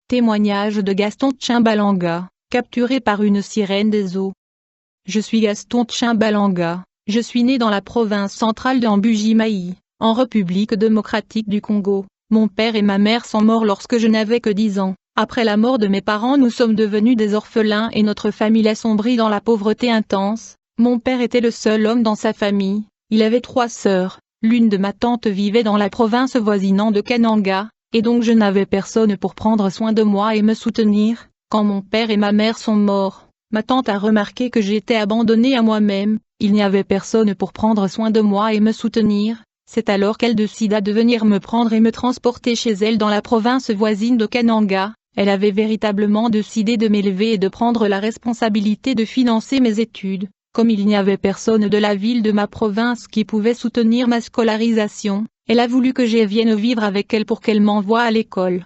Témoignage de Gaston Tchimbalanga, capturé par une sirène des eaux. Je suis Gaston Tchimbalanga, je suis né dans la province centrale de Mbuji-Mayi, en République démocratique du Congo. Mon père et ma mère sont morts lorsque je n'avais que 10 ans. Après la mort de mes parents, nous sommes devenus des orphelins et notre famille a sombré dans la pauvreté intense. Mon père était le seul homme dans sa famille. Il avait 3 sœurs. L'une de ma tante vivait dans la province voisinante de Kananga, et donc je n'avais personne pour prendre soin de moi et me soutenir. Quand mon père et ma mère sont morts, ma tante a remarqué que j'étais abandonnée à moi-même. Il n'y avait personne pour prendre soin de moi et me soutenir. C'est alors qu'elle décida de venir me prendre et me transporter chez elle dans la province voisine de Kananga. Elle avait véritablement décidé de m'élever et de prendre la responsabilité de financer mes études. Comme il n'y avait personne de la ville de ma province qui pouvait soutenir ma scolarisation, elle a voulu que je vienne vivre avec elle pour qu'elle m'envoie à l'école.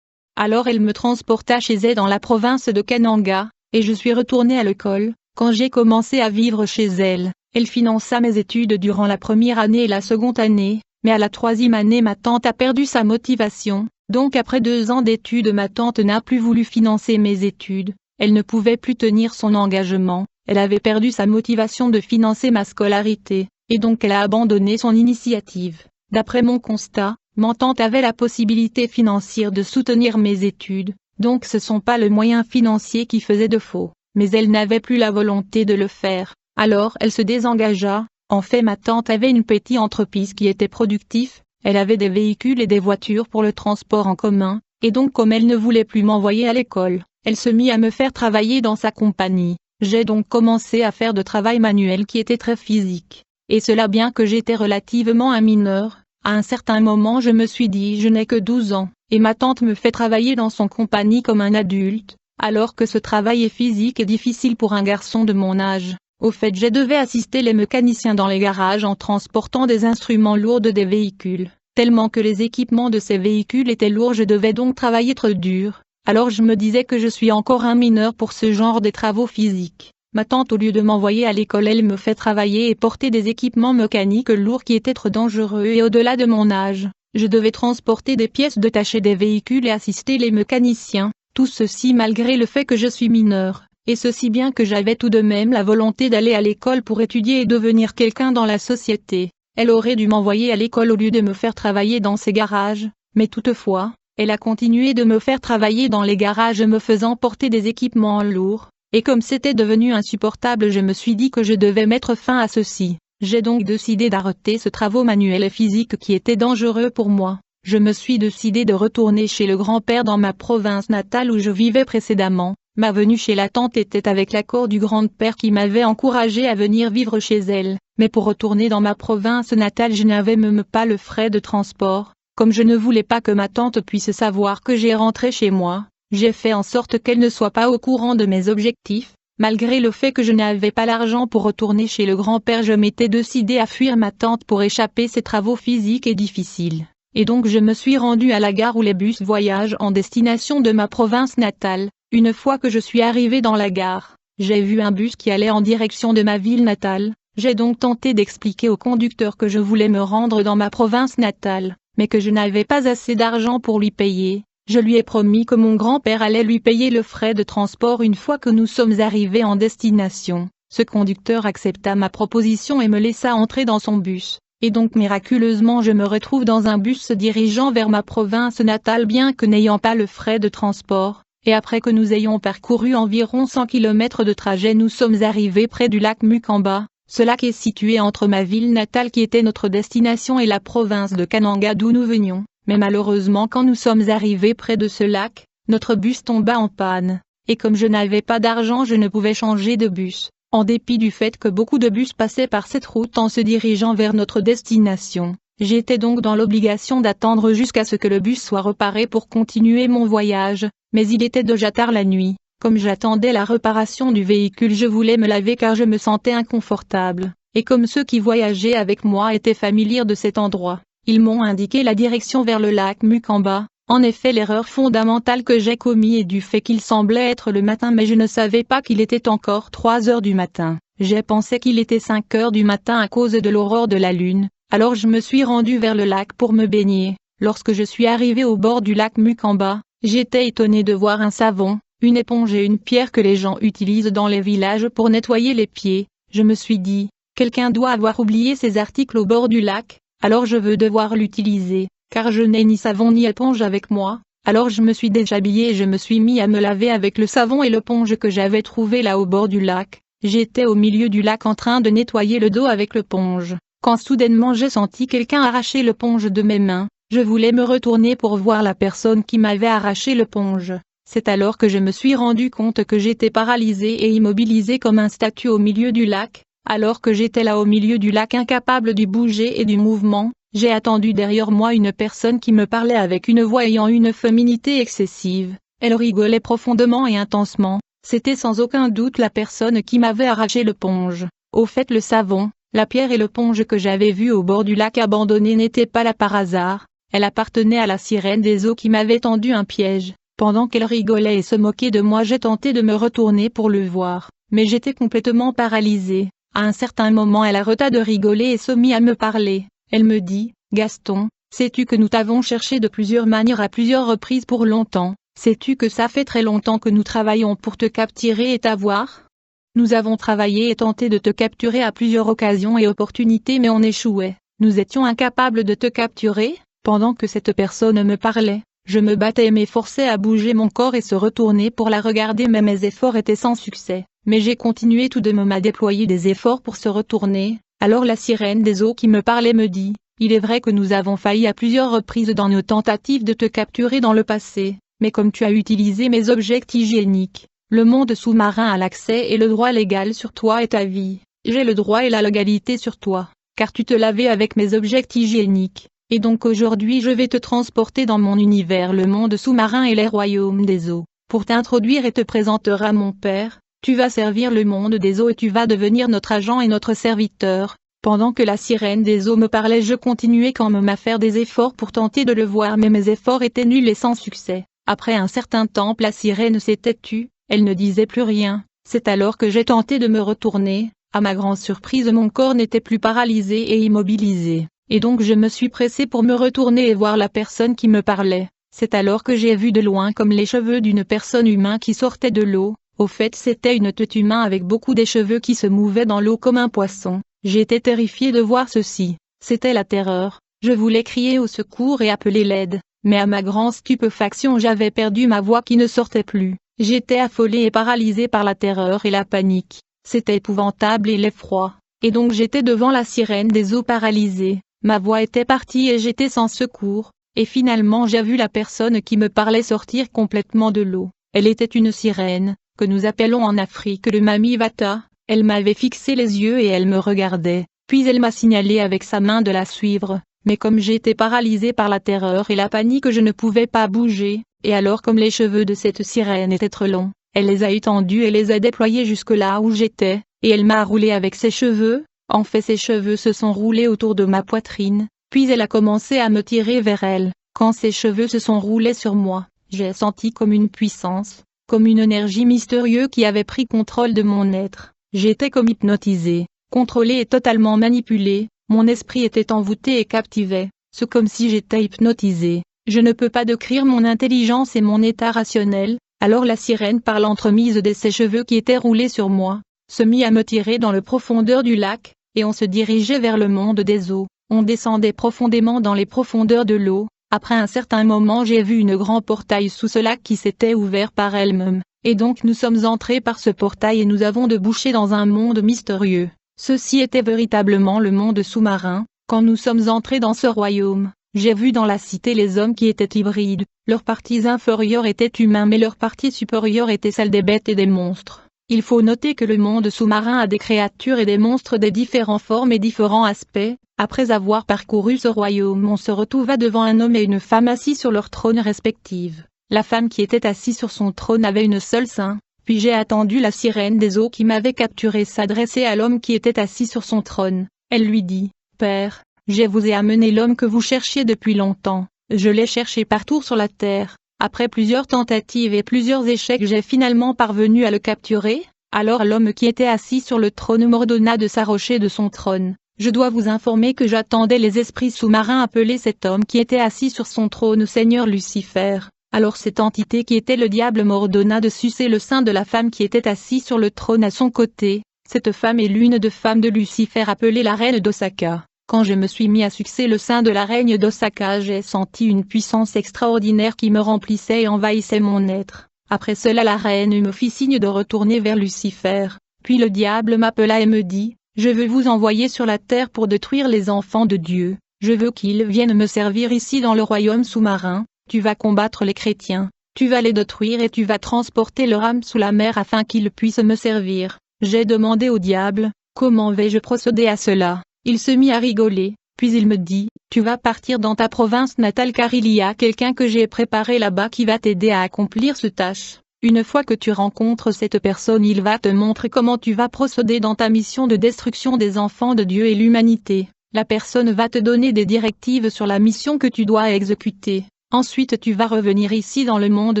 Alors elle me transporta chez elle dans la province de Kananga, et je suis retournée à l'école. Quand j'ai commencé à vivre chez elle, elle finança mes études durant la première année et la seconde année, mais à la 3e année ma tante a perdu sa motivation, donc après 2 ans d'études ma tante n'a plus voulu financer mes études, elle ne pouvait plus tenir son engagement, elle avait perdu sa motivation de financer ma scolarité, et donc elle a abandonné son initiative. D'après mon constat, ma tante avait la possibilité financière de soutenir mes études, donc ce sont pas le moyen financier qui faisait défaut, mais elle n'avait plus la volonté de le faire, alors elle se désengagea. En fait ma tante avait une petite entreprise qui était productive, elle avait des véhicules et des voitures pour le transport en commun, et donc comme elle ne voulait plus m'envoyer à l'école, elle se mit à me faire travailler dans sa compagnie. J'ai donc commencé à faire de travail manuel qui était très physique, et cela bien que j'étais relativement un mineur. À un certain moment je me suis dit je n'ai que 12 ans, et ma tante me fait travailler dans son compagnie comme un adulte, alors que ce travail est physique et difficile pour un garçon de mon âge. Au fait je devais assister les mécaniciens dans les garages en transportant des instruments lourds des véhicules, tellement que les équipements de ces véhicules étaient lourds, je devais donc travailler très dur. Alors je me disais que je suis encore un mineur pour ce genre de travaux physiques. Ma tante au lieu de m'envoyer à l'école elle me fait travailler et porter des équipements mécaniques lourds qui étaient trop dangereux et au-delà de mon âge. Je devais transporter des pièces détachées des véhicules et assister les mécaniciens, tout ceci malgré le fait que je suis mineur, et ceci bien que j'avais tout de même la volonté d'aller à l'école pour étudier et devenir quelqu'un dans la société. Elle aurait dû m'envoyer à l'école au lieu de me faire travailler dans ces garages, mais toutefois, elle a continué de me faire travailler dans les garages me faisant porter des équipements lourds, et comme c'était devenu insupportable je me suis dit que je devais mettre fin à ceci. J'ai donc décidé d'arrêter ce travail manuel et physique qui était dangereux pour moi. Je me suis décidé de retourner chez le grand-père dans ma province natale où je vivais précédemment. Ma venue chez la tante était avec l'accord du grand-père qui m'avait encouragé à venir vivre chez elle, mais pour retourner dans ma province natale je n'avais même pas le frais de transport. Comme je ne voulais pas que ma tante puisse savoir que j'ai rentré chez moi, j'ai fait en sorte qu'elle ne soit pas au courant de mes objectifs. Malgré le fait que je n'avais pas l'argent pour retourner chez le grand-père, je m'étais décidé à fuir ma tante pour échapper ces travaux physiques et difficiles. Et donc je me suis rendu à la gare où les bus voyagent en destination de ma province natale. Une fois que je suis arrivé dans la gare, j'ai vu un bus qui allait en direction de ma ville natale. J'ai donc tenté d'expliquer au conducteur que je voulais me rendre dans ma province natale, mais que je n'avais pas assez d'argent pour lui payer. Je lui ai promis que mon grand-père allait lui payer le frais de transport une fois que nous sommes arrivés en destination. Ce conducteur accepta ma proposition et me laissa entrer dans son bus. Et donc miraculeusement je me retrouve dans un bus se dirigeant vers ma province natale bien que n'ayant pas le frais de transport. Et après que nous ayons parcouru environ 100 km de trajet nous sommes arrivés près du lac Mukamba. Ce lac est situé entre ma ville natale qui était notre destination et la province de Kananga d'où nous venions. Mais malheureusement quand nous sommes arrivés près de ce lac, notre bus tomba en panne. Et comme je n'avais pas d'argent je ne pouvais changer de bus, en dépit du fait que beaucoup de bus passaient par cette route en se dirigeant vers notre destination. J'étais donc dans l'obligation d'attendre jusqu'à ce que le bus soit réparé pour continuer mon voyage, mais il était déjà tard la nuit. Comme j'attendais la réparation du véhicule je voulais me laver car je me sentais inconfortable, et comme ceux qui voyageaient avec moi étaient familiers de cet endroit, ils m'ont indiqué la direction vers le lac Mukamba. En effet l'erreur fondamentale que j'ai commise est du fait qu'il semblait être le matin mais je ne savais pas qu'il était encore 3 heures du matin. J'ai pensé qu'il était 5 heures du matin à cause de l'aurore de la lune, alors je me suis rendu vers le lac pour me baigner. Lorsque je suis arrivé au bord du lac Mukamba, J'étais étonné de voir un savon, une éponge et une pierre que les gens utilisent dans les villages pour nettoyer les pieds. Je me suis dit, quelqu'un doit avoir oublié ces articles au bord du lac, alors je veux devoir l'utiliser, car je n'ai ni savon ni éponge avec moi. Alors je me suis déshabillé et je me suis mis à me laver avec le savon et l'éponge que j'avais trouvé là au bord du lac. J'étais au milieu du lac en train de nettoyer le dos avec l'éponge, quand soudainement j'ai senti quelqu'un arracher l'éponge de mes mains. Je voulais me retourner pour voir la personne qui m'avait arraché l'éponge. C'est alors que je me suis rendu compte que j'étais paralysé et immobilisé comme un statue au milieu du lac. Alors que j'étais là au milieu du lac incapable du bouger et du mouvement, j'ai attendu derrière moi une personne qui me parlait avec une voix ayant une féminité excessive. Elle rigolait profondément et intensement. C'était sans aucun doute la personne qui m'avait arraché l'éponge. Au fait, le savon, la pierre et l'éponge que j'avais vus au bord du lac abandonné n'étaient pas là par hasard. Elle appartenait à la sirène des eaux qui m'avait tendu un piège. Pendant qu'elle rigolait et se moquait de moi, j'ai tenté de me retourner pour le voir, mais j'étais complètement paralysé. À un certain moment, elle arrêta de rigoler et se mit à me parler. Elle me dit, « Gaston, sais-tu que nous t'avons cherché de plusieurs manières à plusieurs reprises pour longtemps? Sais-tu que ça fait très longtemps que nous travaillons pour te capturer et t'avoir? Nous avons travaillé et tenté de te capturer à plusieurs occasions et opportunités, mais on échouait. Nous étions incapables de te capturer. » Pendant que cette personne me parlait, je me battais et m'efforçais à bouger mon corps et se retourner pour la regarder, mais mes efforts étaient sans succès. Mais j'ai continué tout de même à déployer des efforts pour se retourner. Alors la sirène des eaux qui me parlait me dit, « Il est vrai que nous avons failli à plusieurs reprises dans nos tentatives de te capturer dans le passé, mais comme tu as utilisé mes objets hygiéniques, le monde sous-marin a l'accès et le droit légal sur toi et ta vie. J'ai le droit et la légalité sur toi, car tu te lavais avec mes objets hygiéniques. Et donc aujourd'hui je vais te transporter dans mon univers, le monde sous-marin et les royaumes des eaux, pour t'introduire et te présenter à mon père. Tu vas servir le monde des eaux et tu vas devenir notre agent et notre serviteur. » Pendant que la sirène des eaux me parlait, je continuais quand même à faire des efforts pour tenter de le voir, mais mes efforts étaient nuls et sans succès. Après un certain temps, la sirène s'était tue, elle ne disait plus rien. C'est alors que j'ai tenté de me retourner. À ma grande surprise, mon corps n'était plus paralysé et immobilisé. Et donc je me suis pressé pour me retourner et voir la personne qui me parlait. C'est alors que j'ai vu de loin comme les cheveux d'une personne humaine qui sortait de l'eau. Au fait, c'était une tête humaine avec beaucoup de cheveux qui se mouvait dans l'eau comme un poisson. J'étais terrifié de voir ceci. C'était la terreur. Je voulais crier au secours et appeler l'aide, mais à ma grande stupéfaction j'avais perdu ma voix qui ne sortait plus. J'étais affolé et paralysé par la terreur et la panique. C'était épouvantable et l'effroi. Et donc j'étais devant la sirène des eaux paralysée. Ma voix était partie et j'étais sans secours, et finalement j'ai vu la personne qui me parlait sortir complètement de l'eau. Elle était une sirène, que nous appelons en Afrique le Mami Wata. Elle m'avait fixé les yeux et elle me regardait, puis elle m'a signalé avec sa main de la suivre, mais comme j'étais paralysé par la terreur et la panique, je ne pouvais pas bouger, et alors comme les cheveux de cette sirène étaient trop longs, elle les a étendus et les a déployés jusque là où j'étais, et elle m'a roulé avec ses cheveux. En fait, ses cheveux se sont roulés autour de ma poitrine, puis elle a commencé à me tirer vers elle. Quand ses cheveux se sont roulés sur moi, j'ai senti comme une puissance, comme une énergie mystérieuse qui avait pris contrôle de mon être. J'étais comme hypnotisé, contrôlé et totalement manipulé, mon esprit était envoûté et captivé, c'est comme si j'étais hypnotisé. Je ne peux pas décrire mon intelligence et mon état rationnel. Alors la sirène, par l'entremise de ses cheveux qui étaient roulés sur moi, se mit à me tirer dans le profondeur du lac, et on se dirigeait vers le monde des eaux. On descendait profondément dans les profondeurs de l'eau. Après un certain moment, j'ai vu une grand portail sous ce lac qui s'était ouvert par elle-même, et donc nous sommes entrés par ce portail et nous avons débouché dans un monde mystérieux. Ceci était véritablement le monde sous-marin. Quand nous sommes entrés dans ce royaume, j'ai vu dans la cité les hommes qui étaient hybrides. Leurs parties inférieures étaient humains mais leurs parties supérieures étaient celles des bêtes et des monstres. Il faut noter que le monde sous-marin a des créatures et des monstres de différentes formes et différents aspects. Après avoir parcouru ce royaume, on se retrouva devant un homme et une femme assis sur leurs trônes respectifs. La femme qui était assise sur son trône avait une seule sein. Puis j'ai attendu la sirène des eaux qui m'avait capturé s'adresser à l'homme qui était assis sur son trône. Elle lui dit, « Père, je vous ai amené l'homme que vous cherchiez depuis longtemps. Je l'ai cherché partout sur la terre. Après plusieurs tentatives et plusieurs échecs, j'ai finalement parvenu à le capturer. » Alors l'homme qui était assis sur le trône m'ordonna de s'arrocher de son trône. Je dois vous informer que j'attendais les esprits sous-marins appeler cet homme qui était assis sur son trône Seigneur Lucifer. Alors cette entité qui était le diable m'ordonna de sucer le sein de la femme qui était assise sur le trône à son côté. Cette femme est l'une des femmes de Lucifer appelée la reine d'Osaka. Quand je me suis mis à sucer le sein de la reine d'Osaka, j'ai senti une puissance extraordinaire qui me remplissait et envahissait mon être. Après cela la reine me fit signe de retourner vers Lucifer. Puis le diable m'appela et me dit, « Je veux vous envoyer sur la terre pour détruire les enfants de Dieu. Je veux qu'ils viennent me servir ici dans le royaume sous-marin. Tu vas combattre les chrétiens. Tu vas les détruire et tu vas transporter leur âme sous la mer afin qu'ils puissent me servir. » J'ai demandé au diable, « Comment vais-je procéder à cela ?» Il se mit à rigoler, puis il me dit, « Tu vas partir dans ta province natale car il y a quelqu'un que j'ai préparé là-bas qui va t'aider à accomplir cette tâche. Une fois que tu rencontres cette personne, il va te montrer comment tu vas procéder dans ta mission de destruction des enfants de Dieu et l'humanité. La personne va te donner des directives sur la mission que tu dois exécuter. Ensuite tu vas revenir ici dans le monde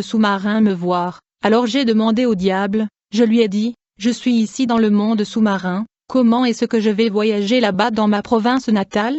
sous-marin me voir. » Alors j'ai demandé au diable, je lui ai dit, « Je suis ici dans le monde sous-marin. Comment est-ce que je vais voyager là-bas dans ma province natale ?»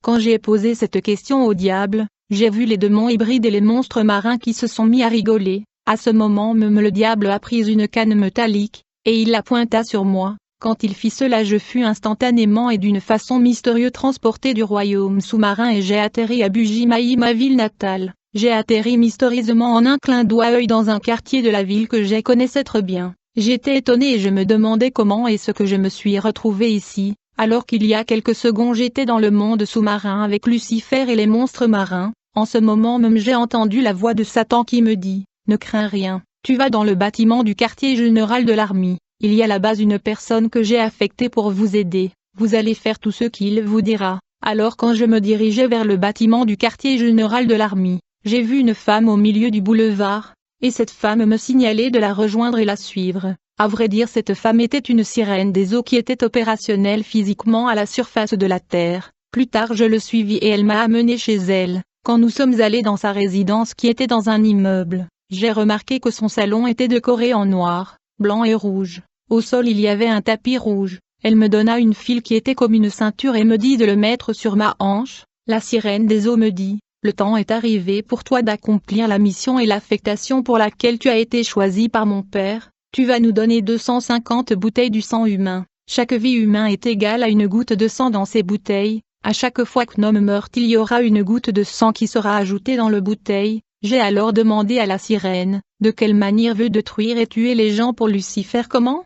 Quand j'ai posé cette question au diable, j'ai vu les démons hybrides et les monstres marins qui se sont mis à rigoler. À ce moment même le diable a pris une canne métallique, et il la pointa sur moi. Quand il fit cela je fus instantanément et d'une façon mystérieuse transporté du royaume sous-marin et j'ai atterri à Bujimaï, ma ville natale. J'ai atterri mystérieusement en un clin d'œil dans un quartier de la ville que je connaissais très bien. J'étais étonné et je me demandais comment est-ce que je me suis retrouvé ici, alors qu'il y a quelques secondes j'étais dans le monde sous-marin avec Lucifer et les monstres marins. En ce moment même j'ai entendu la voix de Satan qui me dit, « Ne crains rien, tu vas dans le bâtiment du quartier général de l'armée. Il y a là-bas une personne que j'ai affectée pour vous aider, vous allez faire tout ce qu'il vous dira. » Alors quand je me dirigeais vers le bâtiment du quartier général de l'armée, j'ai vu une femme au milieu du boulevard, et cette femme me signalait de la rejoindre et la suivre. À vrai dire cette femme était une sirène des eaux qui était opérationnelle physiquement à la surface de la terre. Plus tard je le suivis et elle m'a amené chez elle. Quand nous sommes allés dans sa résidence qui était dans un immeuble, j'ai remarqué que son salon était décoré en noir, blanc et rouge. Au sol il y avait un tapis rouge. Elle me donna une file qui était comme une ceinture et me dit de le mettre sur ma hanche. La sirène des eaux me dit, « Le temps est arrivé pour toi d'accomplir la mission et l'affectation pour laquelle tu as été choisi par mon père. Tu vas nous donner 250 bouteilles du sang humain. Chaque vie humaine est égale à une goutte de sang dans ces bouteilles. À chaque fois qu'un homme meurt il y aura une goutte de sang qui sera ajoutée dans la bouteille. » J'ai alors demandé à la sirène, « De quelle manière veut détruire et tuer les gens pour Lucifer comment ?»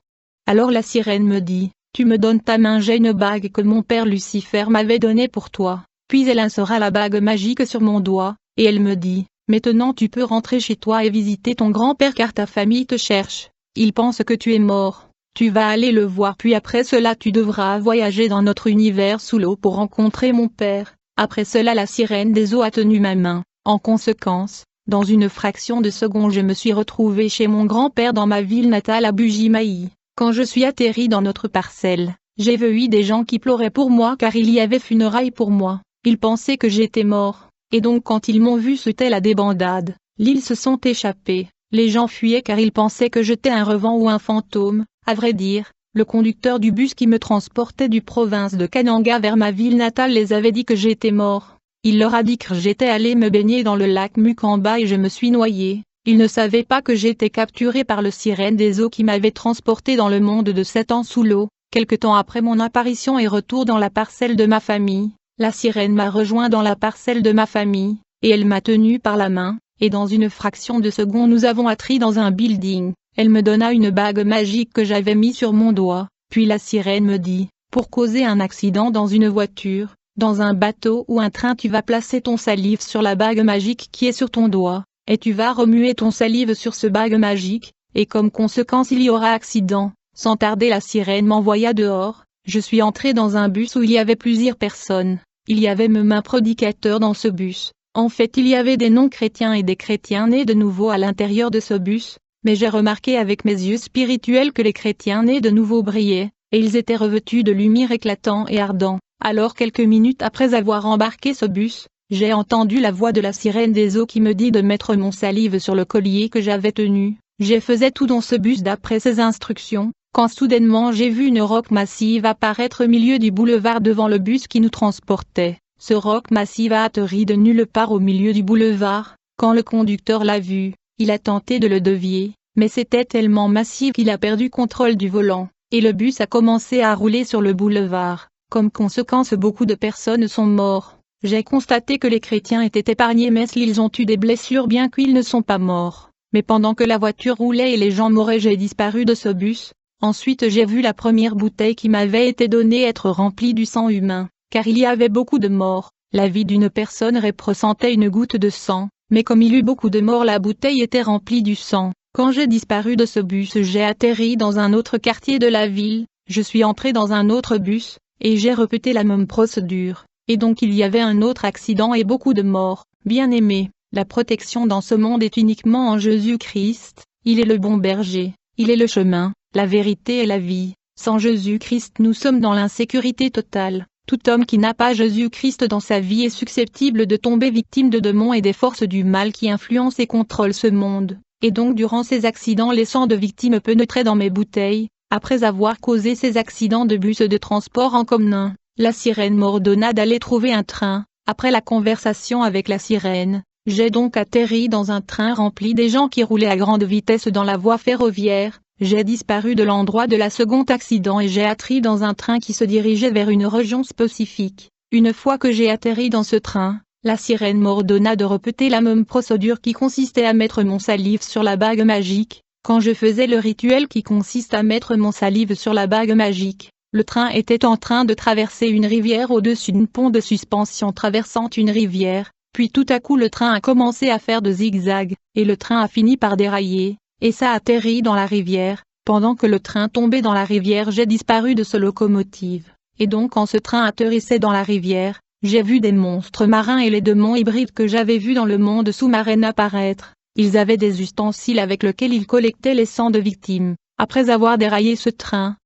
Alors la sirène me dit, « Tu me donnes ta main, j'ai une bague que mon père Lucifer m'avait donnée pour toi. » Puis elle insera la bague magique sur mon doigt, et elle me dit, « Maintenant tu peux rentrer chez toi et visiter ton grand-père car ta famille te cherche. Il pense que tu es mort. Tu vas aller le voir puis après cela tu devras voyager dans notre univers sous l'eau pour rencontrer mon père. » Après cela la sirène des eaux a tenu ma main. En conséquence, dans une fraction de seconde je me suis retrouvé chez mon grand-père dans ma ville natale à Bujimaï. Quand je suis atterri dans notre parcelle, j'ai vu des gens qui pleuraient pour moi car il y avait funérailles pour moi. Ils pensaient que j'étais mort, et donc quand ils m'ont vu c'était la débandade. Ils se sont échappés. Les gens fuyaient car ils pensaient que j'étais un revent ou un fantôme. À vrai dire, le conducteur du bus qui me transportait du province de Kananga vers ma ville natale les avait dit que j'étais mort. Il leur a dit que j'étais allé me baigner dans le lac Mukamba et je me suis noyé. Ils ne savaient pas que j'étais capturé par le sirène des eaux qui m'avait transporté dans le monde de 7 ans sous l'eau. Quelque temps après mon apparition et retour dans la parcelle de ma famille, la sirène m'a rejoint dans la parcelle de ma famille, et elle m'a tenu par la main, et dans une fraction de seconde nous avons atterri dans un building. Elle me donna une bague magique que j'avais mis sur mon doigt, puis la sirène me dit, « Pour causer un accident dans une voiture, dans un bateau ou un train tu vas placer ton salive sur la bague magique qui est sur ton doigt, et tu vas remuer ton salive sur ce bague magique, et comme conséquence il y aura accident. » Sans tarder la sirène m'envoya dehors. Je suis entré dans un bus où il y avait plusieurs personnes. Il y avait même un prédicateur dans ce bus. En fait il y avait des non-chrétiens et des chrétiens nés de nouveau à l'intérieur de ce bus, mais j'ai remarqué avec mes yeux spirituels que les chrétiens nés de nouveau brillaient, et ils étaient revêtus de lumière éclatant et ardent. Alors quelques minutes après avoir embarqué ce bus, j'ai entendu la voix de la sirène des eaux qui me dit de mettre mon salive sur le collier que j'avais tenu. Je faisais tout dans ce bus d'après ses instructions, quand soudainement j'ai vu une roque massive apparaître au milieu du boulevard devant le bus qui nous transportait. Ce roc massif a atterri de nulle part au milieu du boulevard. Quand le conducteur l'a vu, il a tenté de le dévier, mais c'était tellement massif qu'il a perdu contrôle du volant, et le bus a commencé à rouler sur le boulevard. Comme conséquence, beaucoup de personnes sont mortes. J'ai constaté que les chrétiens étaient épargnés, mais ils ont eu des blessures bien qu'ils ne sont pas morts. Mais pendant que la voiture roulait et les gens mouraient, j'ai disparu de ce bus. Ensuite j'ai vu la première bouteille qui m'avait été donnée être remplie du sang humain, car il y avait beaucoup de morts. La vie d'une personne représentait une goutte de sang, mais comme il y eut beaucoup de morts, la bouteille était remplie du sang. Quand j'ai disparu de ce bus, j'ai atterri dans un autre quartier de la ville, je suis entré dans un autre bus, et j'ai répété la même procédure. Et donc il y avait un autre accident et beaucoup de morts. Bien-aimés, la protection dans ce monde est uniquement en Jésus-Christ. Il est le bon berger, il est le chemin, la vérité et la vie. Sans Jésus-Christ nous sommes dans l'insécurité totale. Tout homme qui n'a pas Jésus-Christ dans sa vie est susceptible de tomber victime de démons et des forces du mal qui influencent et contrôlent ce monde. Et donc durant ces accidents, les sangs de victimes pénétraient dans mes bouteilles. Après avoir causé ces accidents de bus de transport en commun, la sirène m'ordonna d'aller trouver un train. Après la conversation avec la sirène, j'ai donc atterri dans un train rempli des gens qui roulaient à grande vitesse dans la voie ferroviaire. J'ai disparu de l'endroit de la seconde accident et j'ai atterri dans un train qui se dirigeait vers une région spécifique. Une fois que j'ai atterri dans ce train, la sirène m'ordonna de répéter la même procédure qui consistait à mettre mon salive sur la bague magique. Quand je faisais le rituel qui consiste à mettre mon salive sur la bague magique, le train était en train de traverser une rivière au-dessus d'un pont de suspension traversant une rivière, puis tout à coup le train a commencé à faire de zigzags, et le train a fini par dérailler, et ça a atterri dans la rivière. Pendant que le train tombait dans la rivière, j'ai disparu de ce locomotive, et donc quand ce train atterrissait dans la rivière, j'ai vu des monstres marins et les démons hybrides que j'avais vus dans le monde sous-marin apparaître. Ils avaient des ustensiles avec lesquels ils collectaient les sangs de victimes. Après avoir déraillé ce train,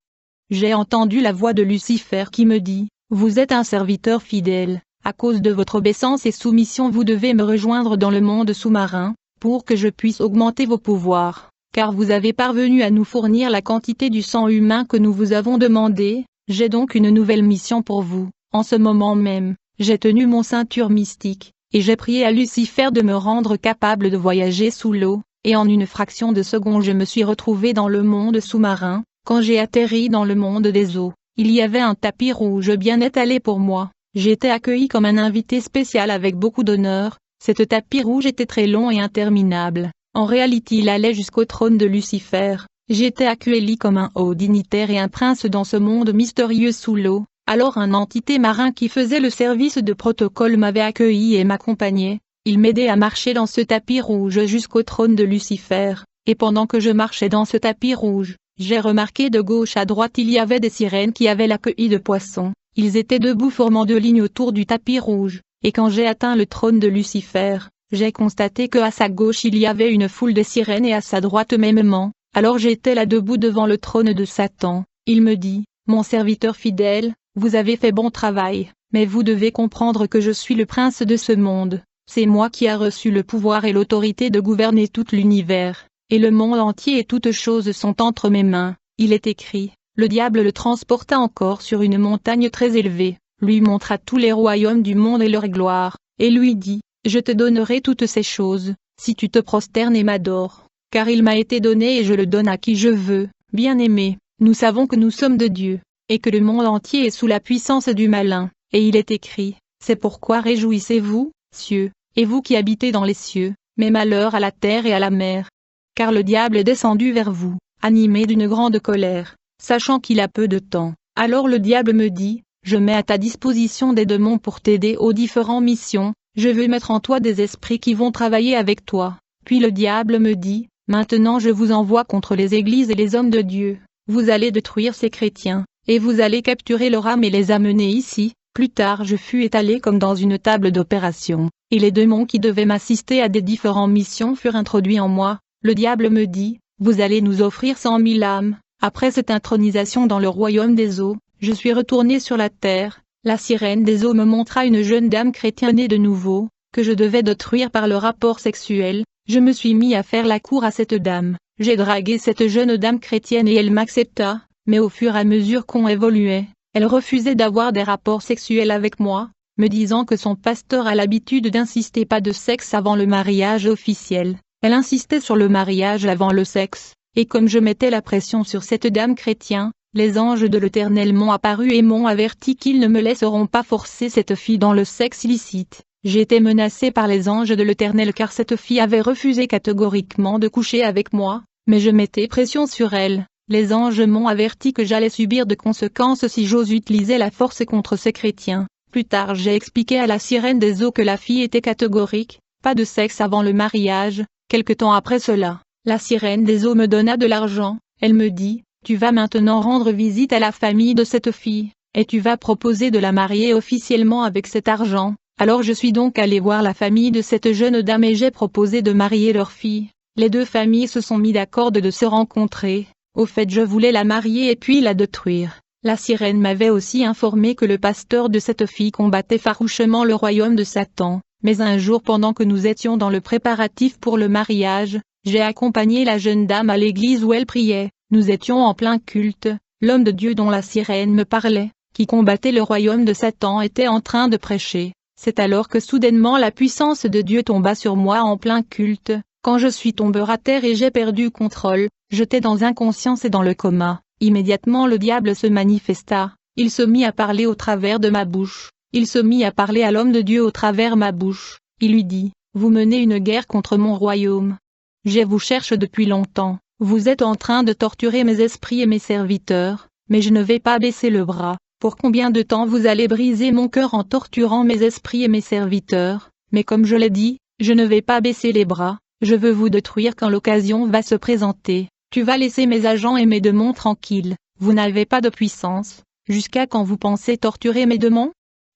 j'ai entendu la voix de Lucifer qui me dit, « Vous êtes un serviteur fidèle, à cause de votre obéissance et soumission vous devez me rejoindre dans le monde sous-marin, pour que je puisse augmenter vos pouvoirs, car vous avez parvenu à nous fournir la quantité du sang humain que nous vous avons demandé. J'ai donc une nouvelle mission pour vous. » En ce moment même, j'ai tenu mon ceinture mystique, et j'ai prié à Lucifer de me rendre capable de voyager sous l'eau, et en une fraction de seconde je me suis retrouvé dans le monde sous-marin. Quand j'ai atterri dans le monde des eaux, il y avait un tapis rouge bien étalé pour moi. J'ai été accueilli comme un invité spécial avec beaucoup d'honneur. Cet tapis rouge était très long et interminable. En réalité il allait jusqu'au trône de Lucifer. J'étais accueilli comme un haut dignitaire et un prince dans ce monde mystérieux sous l'eau. Alors un entité marin qui faisait le service de protocole m'avait accueilli et m'accompagnait. Il m'aidait à marcher dans ce tapis rouge jusqu'au trône de Lucifer. Et pendant que je marchais dans ce tapis rouge, j'ai remarqué de gauche à droite il y avait des sirènes qui avaient l'accueil de poissons. Ils étaient debout formant deux lignes autour du tapis rouge. Et quand j'ai atteint le trône de Lucifer, j'ai constaté que à sa gauche il y avait une foule de sirènes et à sa droite mêmement. Alors j'étais là debout devant le trône de Satan. Il me dit, « Mon serviteur fidèle, vous avez fait bon travail, mais vous devez comprendre que je suis le prince de ce monde. C'est moi qui a reçu le pouvoir et l'autorité de gouverner tout l'univers, et le monde entier et toutes choses sont entre mes mains. » Il est écrit, le diable le transporta encore sur une montagne très élevée, lui montra tous les royaumes du monde et leur gloire, et lui dit, « Je te donnerai toutes ces choses, si tu te prosternes et m'adores, car il m'a été donné et je le donne à qui je veux. » Bien-aimés, nous savons que nous sommes de Dieu, et que le monde entier est sous la puissance du malin, et il est écrit, « C'est pourquoi réjouissez-vous, cieux, et vous qui habitez dans les cieux, mais malheur à la terre et à la mer. Car le diable est descendu vers vous, animé d'une grande colère, sachant qu'il a peu de temps. » Alors le diable me dit, « Je mets à ta disposition des démons pour t'aider aux différentes missions, je veux mettre en toi des esprits qui vont travailler avec toi. » Puis le diable me dit, « Maintenant je vous envoie contre les églises et les hommes de Dieu. Vous allez détruire ces chrétiens, et vous allez capturer leur âme et les amener ici. » Plus tard je fus étalé comme dans une table d'opération, et les démons qui devaient m'assister à des différentes missions furent introduits en moi. Le diable me dit, « Vous allez nous offrir 100 000 âmes. » Après cette intronisation dans le royaume des eaux, je suis retourné sur la terre. La sirène des eaux me montra une jeune dame chrétienne née de nouveau, que je devais détruire par le rapport sexuel. Je me suis mis à faire la cour à cette dame. J'ai dragué cette jeune dame chrétienne et elle m'accepta, mais au fur et à mesure qu'on évoluait, elle refusait d'avoir des rapports sexuels avec moi. me disant que son pasteur a l'habitude d'insister pas de sexe avant le mariage officiel. Elle insistait sur le mariage avant le sexe, et comme je mettais la pression sur cette dame chrétien, les anges de l'Éternel m'ont apparu et m'ont averti qu'ils ne me laisseront pas forcer cette fille dans le sexe illicite. J'ai été menacée par les anges de l'Éternel car cette fille avait refusé catégoriquement de coucher avec moi, mais je mettais pression sur elle. Les anges m'ont averti que j'allais subir de conséquences si j'ose utiliser la force contre ces chrétiens. Plus tard j'ai expliqué à la sirène des eaux que la fille était catégorique, pas de sexe avant le mariage. Quelque temps après cela, la sirène des eaux me donna de l'argent. Elle me dit, tu vas maintenant rendre visite à la famille de cette fille, et tu vas proposer de la marier officiellement avec cet argent. Alors je suis donc allé voir la famille de cette jeune dame et j'ai proposé de marier leur fille. Les deux familles se sont mis d'accord de se rencontrer. Au fait je voulais la marier et puis la détruire. La sirène m'avait aussi informé que le pasteur de cette fille combattait farouchement le royaume de Satan. Mais un jour pendant que nous étions dans le préparatif pour le mariage, j'ai accompagné la jeune dame à l'église où elle priait. Nous étions en plein culte, l'homme de Dieu dont la sirène me parlait, qui combattait le royaume de Satan était en train de prêcher. C'est alors que soudainement la puissance de Dieu tomba sur moi en plein culte. Quand je suis tombé à terre et j'ai perdu contrôle, j'étais dans l'inconscience et dans le coma. Immédiatement le diable se manifesta, il se mit à parler au travers de ma bouche. Il se mit à parler à l'homme de Dieu au travers ma bouche. Il lui dit, « Vous menez une guerre contre mon royaume. Je vous cherche depuis longtemps. Vous êtes en train de torturer mes esprits et mes serviteurs, mais je ne vais pas baisser le bras. Pour combien de temps vous allez briser mon cœur en torturant mes esprits et mes serviteurs? Mais comme je l'ai dit, je ne vais pas baisser les bras. Je veux vous détruire quand l'occasion va se présenter. Tu vas laisser mes agents et mes démons tranquilles. Vous n'avez pas de puissance. Jusqu'à quand vous pensez torturer mes démons?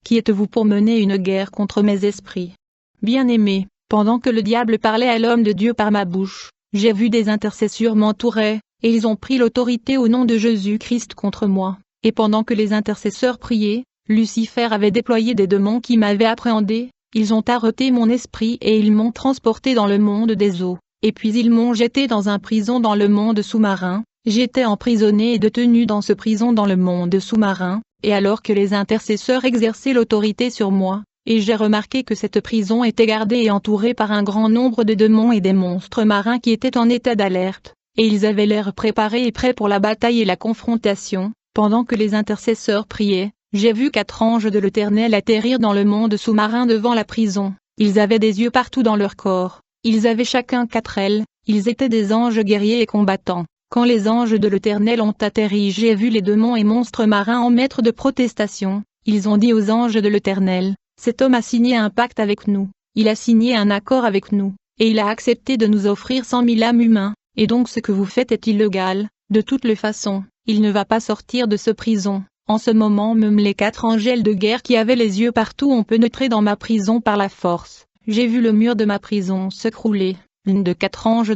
Qui êtes-vous pour mener une guerre contre mes esprits? Bien-aimé, pendant que le diable parlait à l'homme de Dieu par ma bouche, j'ai vu des intercesseurs m'entourer, et ils ont pris l'autorité au nom de Jésus-Christ contre moi. Et pendant que les intercesseurs priaient, Lucifer avait déployé des démons qui m'avaient appréhendé, ils ont arrêté mon esprit et ils m'ont transporté dans le monde des eaux, et puis ils m'ont jeté dans un prison dans le monde sous-marin. J'étais emprisonné et détenu dans ce prison dans le monde sous-marin, et alors que les intercesseurs exerçaient l'autorité sur moi, et j'ai remarqué que cette prison était gardée et entourée par un grand nombre de démons et des monstres marins qui étaient en état d'alerte, et ils avaient l'air préparés et prêts pour la bataille et la confrontation. Pendant que les intercesseurs priaient, j'ai vu 4 anges de l'Éternel atterrir dans le monde sous-marin devant la prison. Ils avaient des yeux partout dans leur corps, ils avaient chacun 4 ailes, ils étaient des anges guerriers et combattants. Quand les anges de l'Éternel ont atterri, j'ai vu les démons et monstres marins en maître de protestation. Ils ont dit aux anges de l'Éternel, « Cet homme a signé un pacte avec nous, il a signé un accord avec nous, et il a accepté de nous offrir 100 000 âmes humains, et donc ce que vous faites est illégal. De toutes les façons, il ne va pas sortir de ce prison. » En ce moment même les 4 angels de guerre qui avaient les yeux partout ont pénétré dans ma prison par la force. J'ai vu le mur de ma prison s'écrouler. L'une de 4 anges